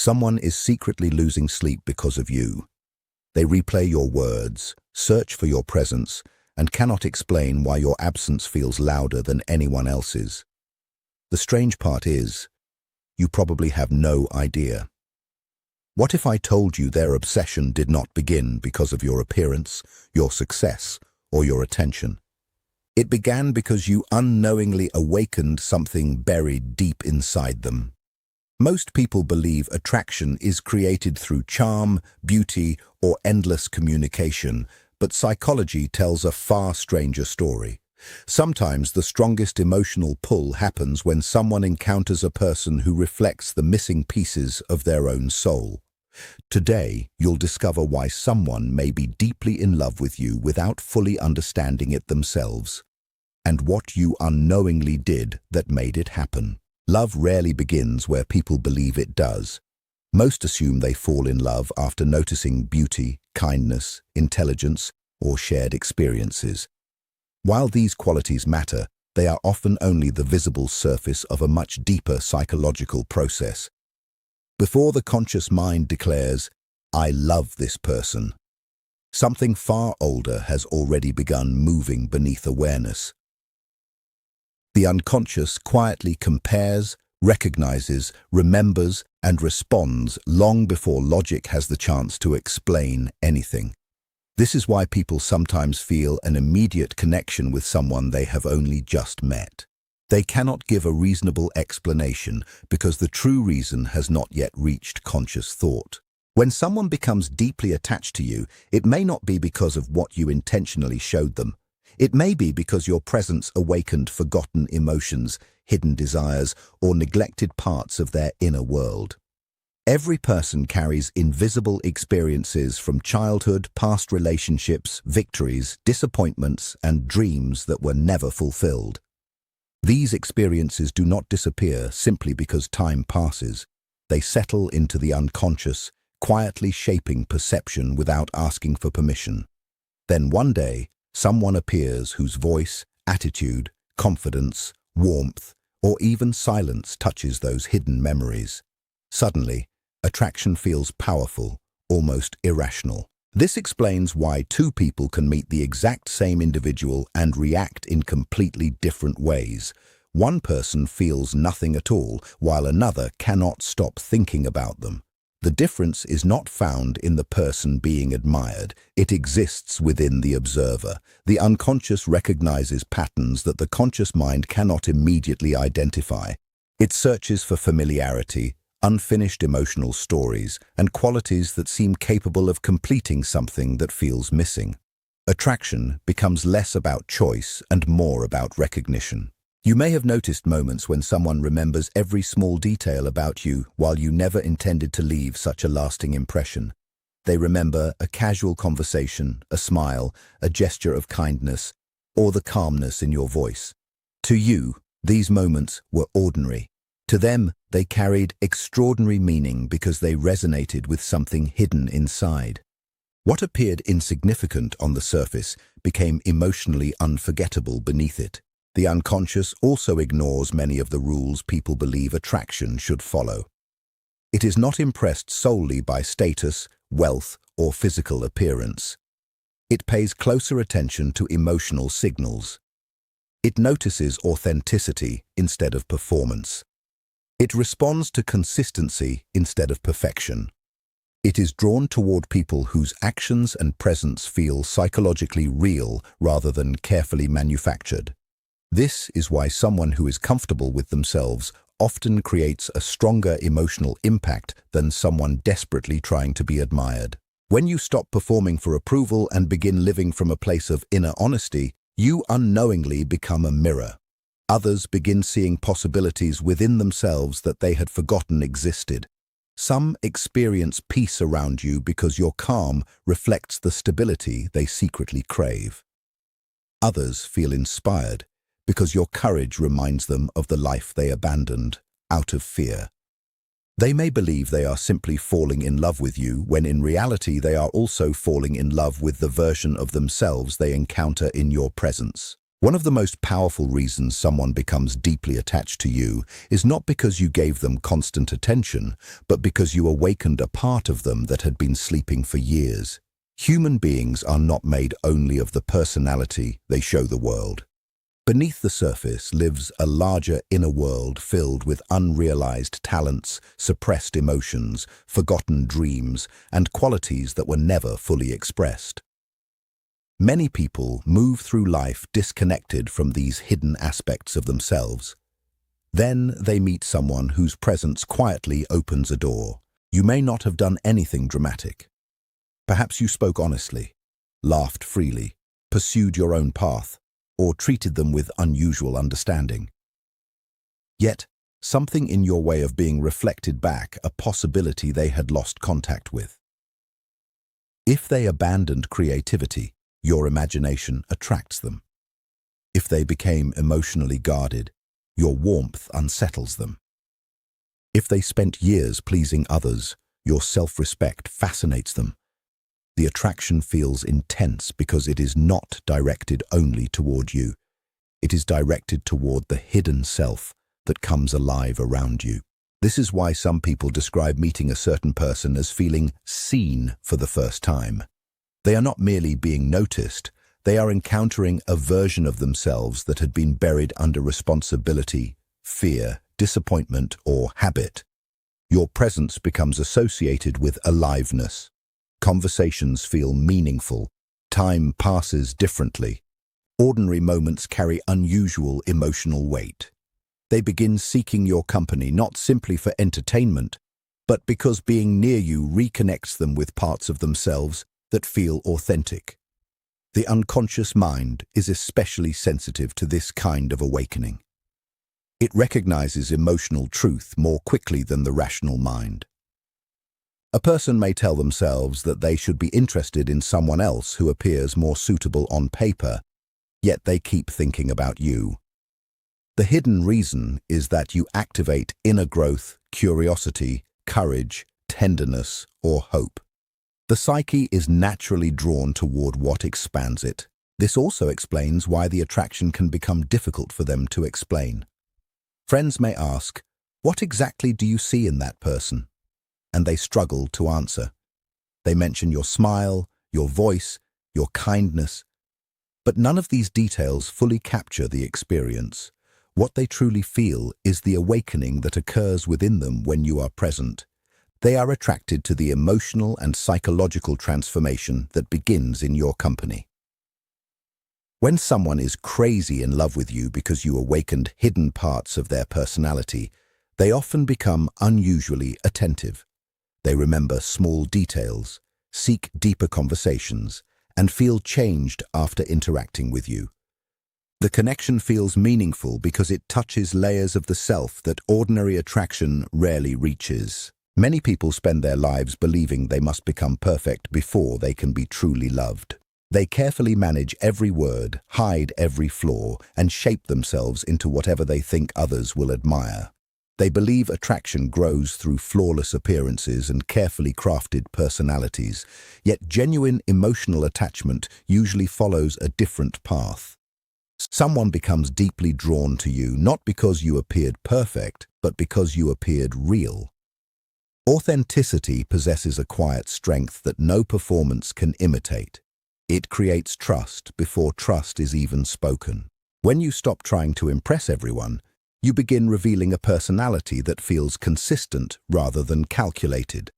Someone is secretly losing sleep because of you. They replay your words, search for your presence, and cannot explain why your absence feels louder than anyone else's. The strange part is, you probably have no idea. What if I told you their obsession did not begin because of your appearance, your success, or your attention? It began because you unknowingly awakened something buried deep inside them. Most people believe attraction is created through charm, beauty, or endless communication, but psychology tells a far stranger story. Sometimes the strongest emotional pull happens when someone encounters a person who reflects the missing pieces of their own soul. Today, you'll discover why someone may be deeply in love with you without fully understanding it themselves, and what you unknowingly did that made it happen. Love rarely begins where people believe it does. Most assume they fall in love after noticing beauty, kindness, intelligence, or shared experiences. While these qualities matter, they are often only the visible surface of a much deeper psychological process. Before the conscious mind declares, "I love this person," something far older has already begun moving beneath awareness. The unconscious quietly compares, recognizes, remembers, and responds long before logic has the chance to explain anything. This is why people sometimes feel an immediate connection with someone they have only just met. They cannot give a reasonable explanation because the true reason has not yet reached conscious thought. When someone becomes deeply attached to you, it may not be because of what you intentionally showed them. It may be because your presence awakened forgotten emotions, hidden desires, or neglected parts of their inner world. Every person carries invisible experiences from childhood, past relationships, victories, disappointments, and dreams that were never fulfilled. These experiences do not disappear simply because time passes. They settle into the unconscious, quietly shaping perception without asking for permission. Then one day, someone appears whose voice, attitude, confidence, warmth, or even silence touches those hidden memories. Suddenly, attraction feels powerful, almost irrational. This explains why two people can meet the exact same individual and react in completely different ways. One person feels nothing at all, while another cannot stop thinking about them. The difference is not found in the person being admired. It exists within the observer. The unconscious recognizes patterns that the conscious mind cannot immediately identify. It searches for familiarity, unfinished emotional stories, and qualities that seem capable of completing something that feels missing. Attraction becomes less about choice and more about recognition. You may have noticed moments when someone remembers every small detail about you while you never intended to leave such a lasting impression. They remember a casual conversation, a smile, a gesture of kindness, or the calmness in your voice. To you, these moments were ordinary. To them, they carried extraordinary meaning because they resonated with something hidden inside. What appeared insignificant on the surface became emotionally unforgettable beneath it. The unconscious also ignores many of the rules people believe attraction should follow. It is not impressed solely by status, wealth, or physical appearance. It pays closer attention to emotional signals. It notices authenticity instead of performance. It responds to consistency instead of perfection. It is drawn toward people whose actions and presence feel psychologically real rather than carefully manufactured. This is why someone who is comfortable with themselves often creates a stronger emotional impact than someone desperately trying to be admired. When you stop performing for approval and begin living from a place of inner honesty, you unknowingly become a mirror. Others begin seeing possibilities within themselves that they had forgotten existed. Some experience peace around you because your calm reflects the stability they secretly crave. Others feel inspired because your courage reminds them of the life they abandoned out of fear. They may believe they are simply falling in love with you when in reality they are also falling in love with the version of themselves they encounter in your presence. One of the most powerful reasons someone becomes deeply attached to you is not because you gave them constant attention, but because you awakened a part of them that had been sleeping for years. Human beings are not made only of the personality they show the world. Beneath the surface lives a larger inner world filled with unrealized talents, suppressed emotions, forgotten dreams, and qualities that were never fully expressed. Many people move through life disconnected from these hidden aspects of themselves. Then they meet someone whose presence quietly opens a door. You may not have done anything dramatic. Perhaps you spoke honestly, laughed freely, pursued your own path, or treated them with unusual understanding. Yet, something in your way of being reflected back a possibility they had lost contact with. If they abandoned creativity, your imagination attracts them. If they became emotionally guarded, your warmth unsettles them. If they spent years pleasing others, your self-respect fascinates them. The attraction feels intense because it is not directed only toward you. It is directed toward the hidden self that comes alive around you. This is why some people describe meeting a certain person as feeling seen for the first time. They are not merely being noticed, they are encountering a version of themselves that had been buried under responsibility, fear, disappointment, or habit. Your presence becomes associated with aliveness. Conversations feel meaningful. Time passes differently. Ordinary moments carry unusual emotional weight. They begin seeking your company not simply for entertainment, but because being near you reconnects them with parts of themselves that feel authentic. The unconscious mind is especially sensitive to this kind of awakening. It recognizes emotional truth more quickly than the rational mind. A person may tell themselves that they should be interested in someone else who appears more suitable on paper, yet they keep thinking about you. The hidden reason is that you activate inner growth, curiosity, courage, tenderness, or hope. The psyche is naturally drawn toward what expands it. This also explains why the attraction can become difficult for them to explain. Friends may ask, "What exactly do you see in that person?" And they struggle to answer. They mention your smile, your voice, your kindness. But none of these details fully capture the experience. What they truly feel is the awakening that occurs within them when you are present. They are attracted to the emotional and psychological transformation that begins in your company. When someone is crazy in love with you because you awakened hidden parts of their personality, they often become unusually attentive. They remember small details, seek deeper conversations, and feel changed after interacting with you. The connection feels meaningful because it touches layers of the self that ordinary attraction rarely reaches. Many people spend their lives believing they must become perfect before they can be truly loved. They carefully manage every word, hide every flaw, and shape themselves into whatever they think others will admire. They believe attraction grows through flawless appearances and carefully crafted personalities, yet genuine emotional attachment usually follows a different path. Someone becomes deeply drawn to you not because you appeared perfect, but because you appeared real. Authenticity possesses a quiet strength that no performance can imitate. It creates trust before trust is even spoken. When you stop trying to impress everyone, you begin revealing a personality that feels consistent rather than calculated.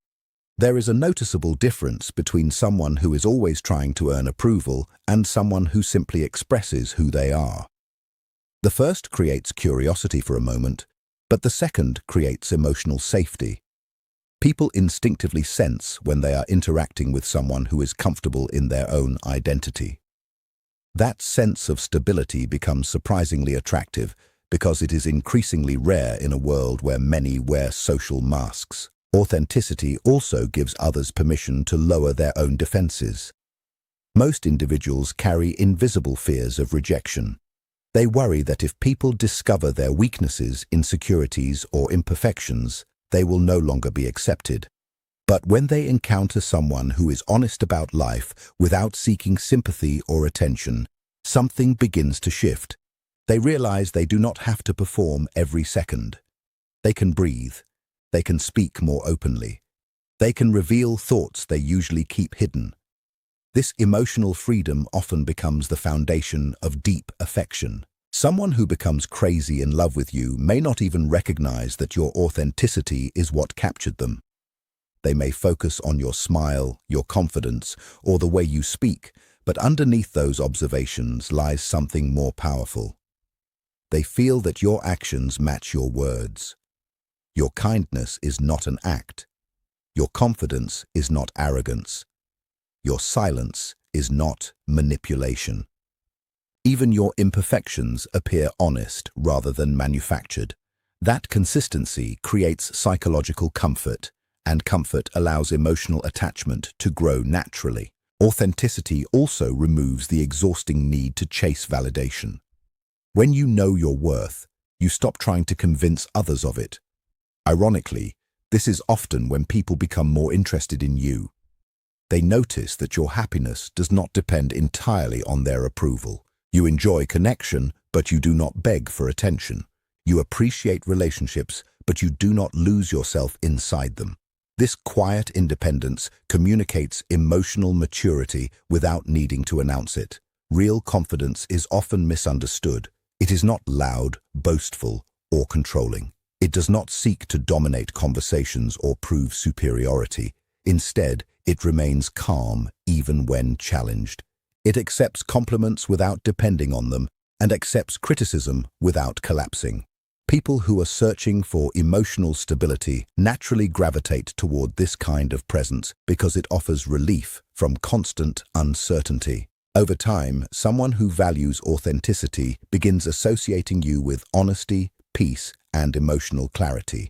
There is a noticeable difference between someone who is always trying to earn approval and someone who simply expresses who they are. The first creates curiosity for a moment, but the second creates emotional safety. People instinctively sense when they are interacting with someone who is comfortable in their own identity. That sense of stability becomes surprisingly attractive because it is increasingly rare in a world where many wear social masks. Authenticity also gives others permission to lower their own defenses. Most individuals carry invisible fears of rejection. They worry that if people discover their weaknesses, insecurities, or imperfections, they will no longer be accepted. But when they encounter someone who is honest about life without seeking sympathy or attention, Something begins to shift. They realize they do not have to perform every second. They can breathe. They can speak more openly. They can reveal thoughts they usually keep hidden. This emotional freedom often becomes the foundation of deep affection. Someone who becomes crazy in love with you may not even recognize that your authenticity is what captured them. They may focus on your smile, your confidence, or the way you speak, but underneath those observations lies something more powerful. They feel that your actions match your words. Your kindness is not an act. Your confidence is not arrogance. Your silence is not manipulation. Even your imperfections appear honest rather than manufactured. That consistency creates psychological comfort, and comfort allows emotional attachment to grow naturally. Authenticity also removes the exhausting need to chase validation. When you know your worth, you stop trying to convince others of it. Ironically, this is often when people become more interested in you. They notice that your happiness does not depend entirely on their approval. You enjoy connection, but you do not beg for attention. You appreciate relationships, but you do not lose yourself inside them. This quiet independence communicates emotional maturity without needing to announce it. Real confidence is often misunderstood. It is not loud, boastful, or controlling. It does not seek to dominate conversations or prove superiority. Instead, it remains calm even when challenged. It accepts compliments without depending on them and accepts criticism without collapsing. People who are searching for emotional stability naturally gravitate toward this kind of presence because it offers relief from constant uncertainty. Over time, someone who values authenticity begins associating you with honesty, peace, and emotional clarity.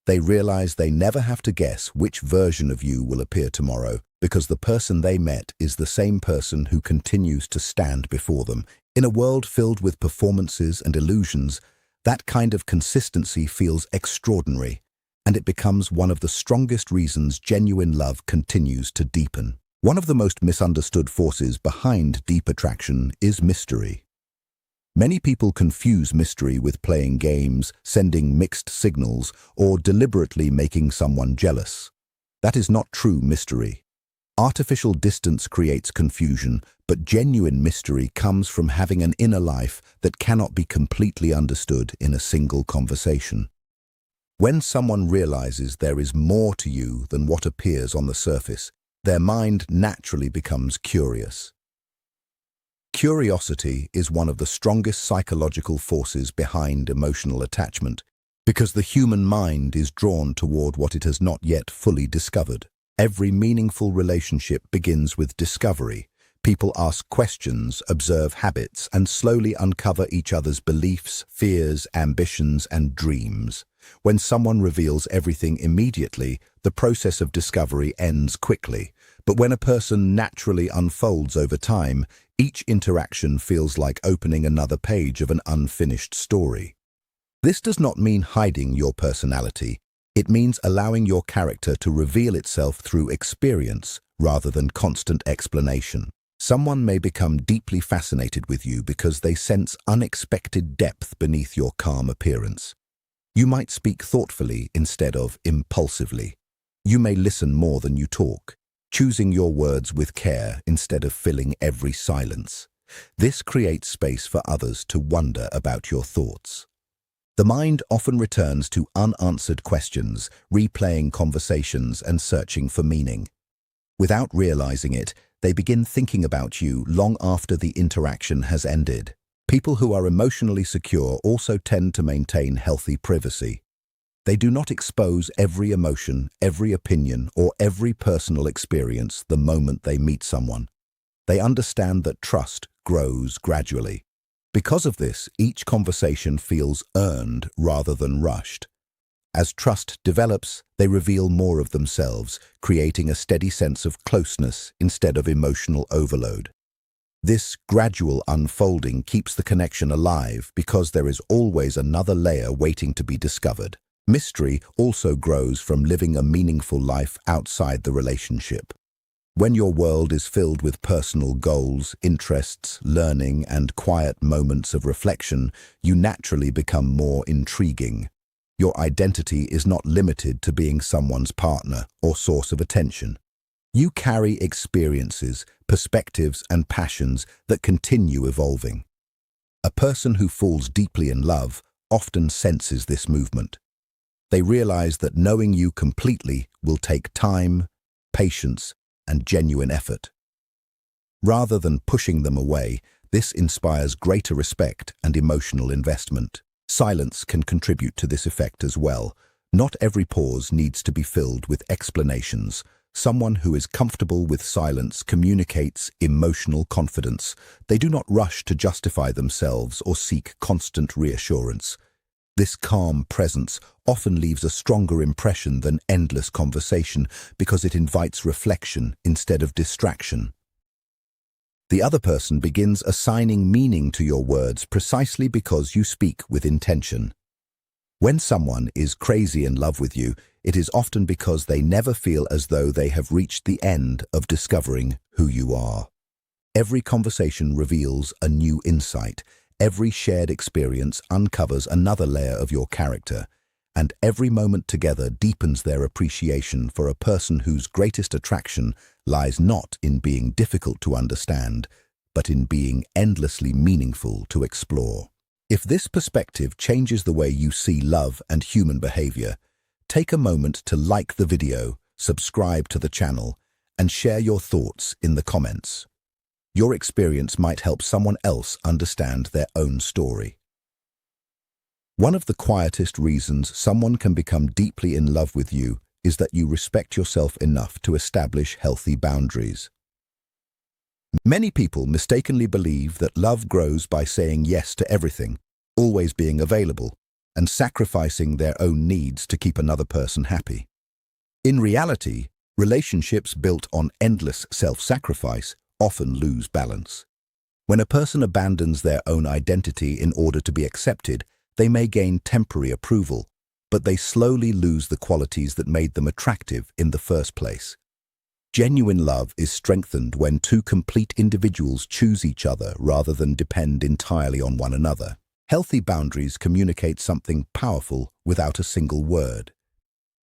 They realize they never have to guess which version of you will appear tomorrow because the person they met is the same person who continues to stand before them. In a world filled with performances and illusions, that kind of consistency feels extraordinary, and it becomes one of the strongest reasons genuine love continues to deepen. One of the most misunderstood forces behind deep attraction is mystery. Many people confuse mystery with playing games, sending mixed signals, or deliberately making someone jealous. That is not true mystery. Artificial distance creates confusion, but genuine mystery comes from having an inner life that cannot be completely understood in a single conversation. When someone realizes there is more to you than what appears on the surface, their mind naturally becomes curious. Curiosity is one of the strongest psychological forces behind emotional attachment because the human mind is drawn toward what it has not yet fully discovered. Every meaningful relationship begins with discovery. People ask questions, observe habits, and slowly uncover each other's beliefs, fears, ambitions, and dreams. When someone reveals everything immediately, the process of discovery ends quickly. But when a person naturally unfolds over time, each interaction feels like opening another page of an unfinished story. This does not mean hiding your personality. It means allowing your character to reveal itself through experience rather than constant explanation. Someone may become deeply fascinated with you because they sense unexpected depth beneath your calm appearance. You might speak thoughtfully instead of impulsively. You may listen more than you talk, choosing your words with care instead of filling every silence. This creates space for others to wonder about your thoughts. The mind often returns to unanswered questions, replaying conversations and searching for meaning. Without realizing it, they begin thinking about you long after the interaction has ended. People who are emotionally secure also tend to maintain healthy privacy. They do not expose every emotion, every opinion, or every personal experience the moment they meet someone. They understand that trust grows gradually. Because of this, each conversation feels earned rather than rushed. As trust develops, they reveal more of themselves, creating a steady sense of closeness instead of emotional overload. This gradual unfolding keeps the connection alive because there is always another layer waiting to be discovered. Mystery also grows from living a meaningful life outside the relationship. When your world is filled with personal goals, interests, learning, and quiet moments of reflection, you naturally become more intriguing. Your identity is not limited to being someone's partner or source of attention. You carry experiences, perspectives, and passions that continue evolving. A person who falls deeply in love often senses this movement. They realize that knowing you completely will take time, patience, and genuine effort. Rather than pushing them away, this inspires greater respect and emotional investment. Silence can contribute to this effect as well. Not every pause needs to be filled with explanations. Someone who is comfortable with silence communicates emotional confidence. They do not rush to justify themselves or seek constant reassurance. This calm presence often leaves a stronger impression than endless conversation because it invites reflection instead of distraction. The other person begins assigning meaning to your words precisely because you speak with intention. When someone is crazy in love with you, it is often because they never feel as though they have reached the end of discovering who you are. Every conversation reveals a new insight. Every shared experience uncovers another layer of your character, and every moment together deepens their appreciation for a person whose greatest attraction lies not in being difficult to understand, but in being endlessly meaningful to explore. If this perspective changes the way you see love and human behavior, take a moment to like the video, subscribe to the channel, and share your thoughts in the comments. Your experience might help someone else understand their own story. One of the quietest reasons someone can become deeply in love with you is that you respect yourself enough to establish healthy boundaries. Many people mistakenly believe that love grows by saying yes to everything, always being available, and sacrificing their own needs to keep another person happy. In reality, relationships built on endless self-sacrifice often lose balance. When a person abandons their own identity in order to be accepted, they may gain temporary approval, but they slowly lose the qualities that made them attractive in the first place. Genuine love is strengthened when two complete individuals choose each other rather than depend entirely on one another. Healthy boundaries communicate something powerful without a single word.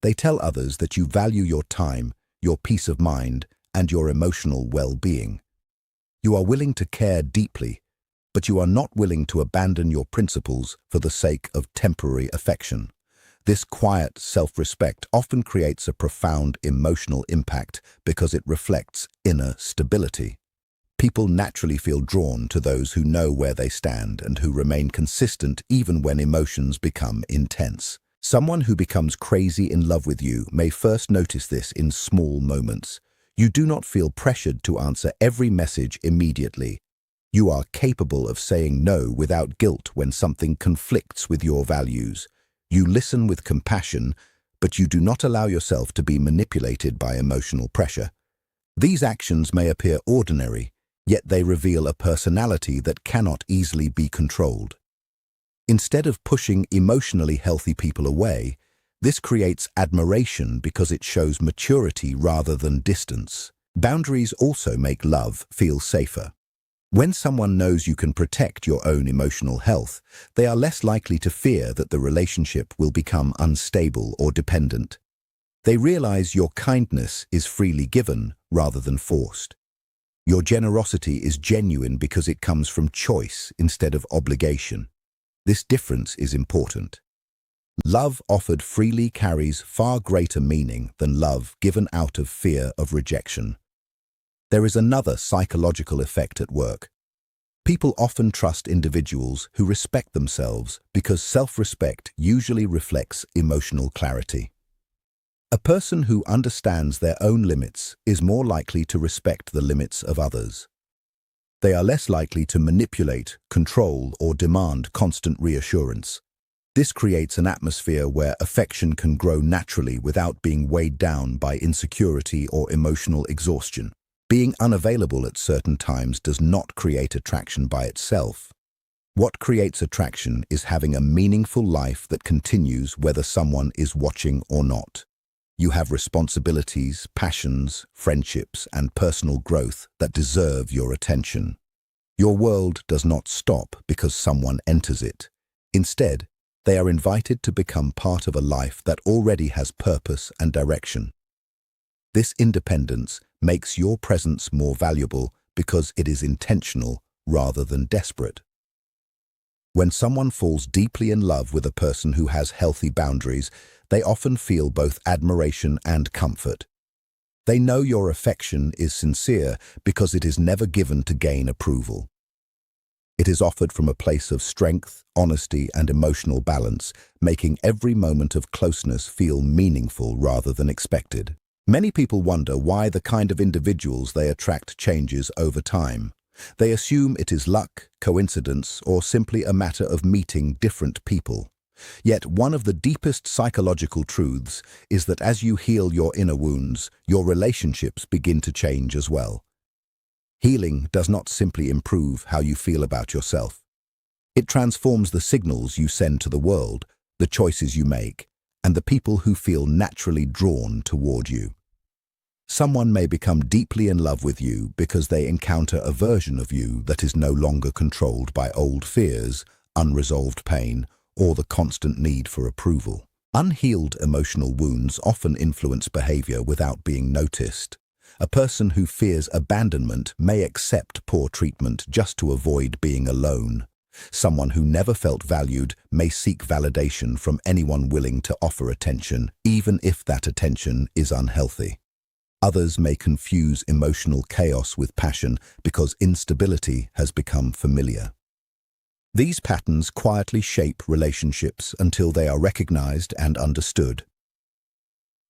They tell others that you value your time, your peace of mind, and your emotional well-being. You are willing to care deeply, but you are not willing to abandon your principles for the sake of temporary affection. This quiet self-respect often creates a profound emotional impact because it reflects inner stability. People naturally feel drawn to those who know where they stand and who remain consistent even when emotions become intense. Someone who becomes crazy in love with you may first notice this in small moments. You do not feel pressured to answer every message immediately. You are capable of saying no without guilt when something conflicts with your values. You listen with compassion, but you do not allow yourself to be manipulated by emotional pressure. These actions may appear ordinary, yet they reveal a personality that cannot easily be controlled. Instead of pushing emotionally healthy people away, this creates admiration because it shows maturity rather than distance. Boundaries also make love feel safer. When someone knows you can protect your own emotional health, they are less likely to fear that the relationship will become unstable or dependent. They realize your kindness is freely given rather than forced. Your generosity is genuine because it comes from choice instead of obligation. This difference is important. Love offered freely carries far greater meaning than love given out of fear of rejection. There is another psychological effect at work. People often trust individuals who respect themselves because self-respect usually reflects emotional clarity. A person who understands their own limits is more likely to respect the limits of others. They are less likely to manipulate, control, or demand constant reassurance. This creates an atmosphere where affection can grow naturally without being weighed down by insecurity or emotional exhaustion. Being unavailable at certain times does not create attraction by itself. What creates attraction is having a meaningful life that continues whether someone is watching or not. You have responsibilities, passions, friendships, and personal growth that deserve your attention. Your world does not stop because someone enters it. Instead, they are invited to become part of a life that already has purpose and direction. This independence makes your presence more valuable because it is intentional rather than desperate. When someone falls deeply in love with a person who has healthy boundaries, they often feel both admiration and comfort. They know your affection is sincere because it is never given to gain approval. It is offered from a place of strength, honesty, and emotional balance, making every moment of closeness feel meaningful rather than expected. Many people wonder why the kind of individuals they attract changes over time. They assume it is luck, coincidence, or simply a matter of meeting different people. Yet one of the deepest psychological truths is that as you heal your inner wounds, your relationships begin to change as well. Healing does not simply improve how you feel about yourself. It transforms the signals you send to the world, the choices you make, and the people who feel naturally drawn toward you. Someone may become deeply in love with you because they encounter a version of you that is no longer controlled by old fears, unresolved pain, or the constant need for approval. Unhealed emotional wounds often influence behavior without being noticed. A person who fears abandonment may accept poor treatment just to avoid being alone. Someone who never felt valued may seek validation from anyone willing to offer attention, even if that attention is unhealthy. Others may confuse emotional chaos with passion because instability has become familiar. These patterns quietly shape relationships until they are recognized and understood.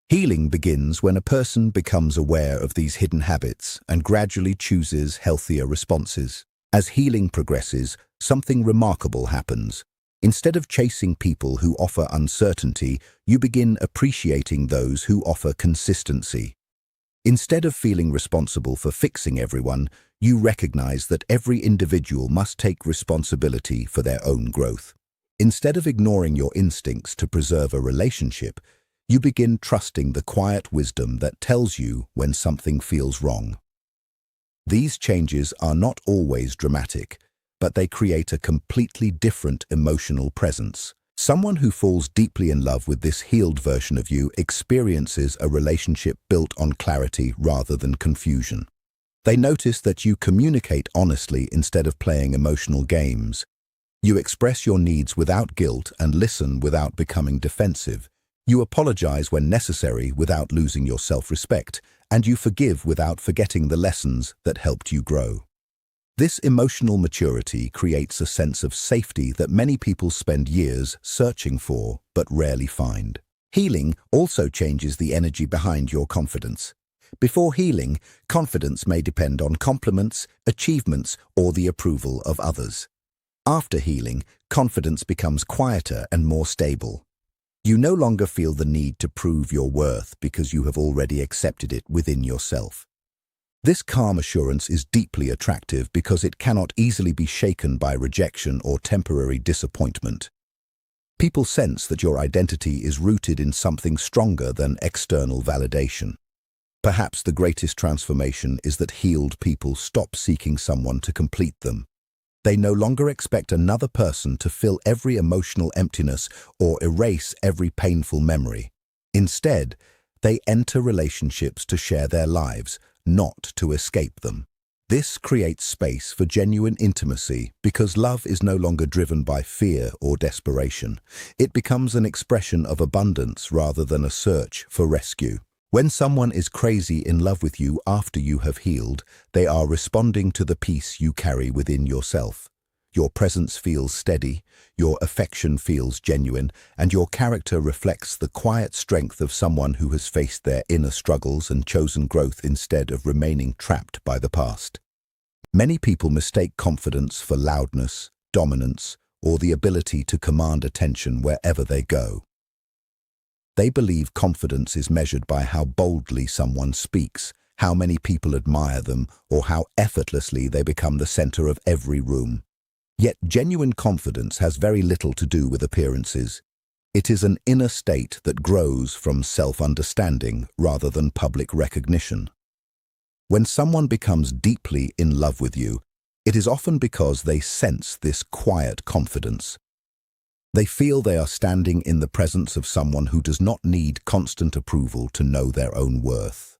Healing begins when a person becomes aware of these hidden habits and gradually chooses healthier responses. As healing progresses, something remarkable happens. Instead of chasing people who offer uncertainty, you begin appreciating those who offer consistency. Instead of feeling responsible for fixing everyone, you recognize that every individual must take responsibility for their own growth. Instead of ignoring your instincts to preserve a relationship, you begin trusting the quiet wisdom that tells you when something feels wrong. These changes are not always dramatic, but they create a completely different emotional presence. Someone who falls deeply in love with this healed version of you experiences a relationship built on clarity rather than confusion. They notice that you communicate honestly instead of playing emotional games. You express your needs without guilt and listen without becoming defensive. You apologize when necessary without losing your self-respect, and you forgive without forgetting the lessons that helped you grow. This emotional maturity creates a sense of safety that many people spend years searching for but rarely find. Healing also changes the energy behind your confidence. Before healing, confidence may depend on compliments, achievements, or the approval of others. After healing, confidence becomes quieter and more stable. You no longer feel the need to prove your worth because you have already accepted it within yourself. This calm assurance is deeply attractive because it cannot easily be shaken by rejection or temporary disappointment. People sense that your identity is rooted in something stronger than external validation. Perhaps the greatest transformation is that healed people stop seeking someone to complete them. They no longer expect another person to fill every emotional emptiness or erase every painful memory. Instead, they enter relationships to share their lives, not to escape them. This creates space for genuine intimacy because love is no longer driven by fear or desperation. It becomes an expression of abundance rather than a search for rescue. When someone is crazy in love with you after you have healed, they are responding to the peace you carry within yourself. Your presence feels steady, your affection feels genuine, and your character reflects the quiet strength of someone who has faced their inner struggles and chosen growth instead of remaining trapped by the past. Many people mistake confidence for loudness, dominance, or the ability to command attention wherever they go. They believe confidence is measured by how boldly someone speaks, how many people admire them, or how effortlessly they become the center of every room. Yet genuine confidence has very little to do with appearances. It is an inner state that grows from self-understanding rather than public recognition. When someone becomes deeply in love with you, it is often because they sense this quiet confidence. They feel they are standing in the presence of someone who does not need constant approval to know their own worth.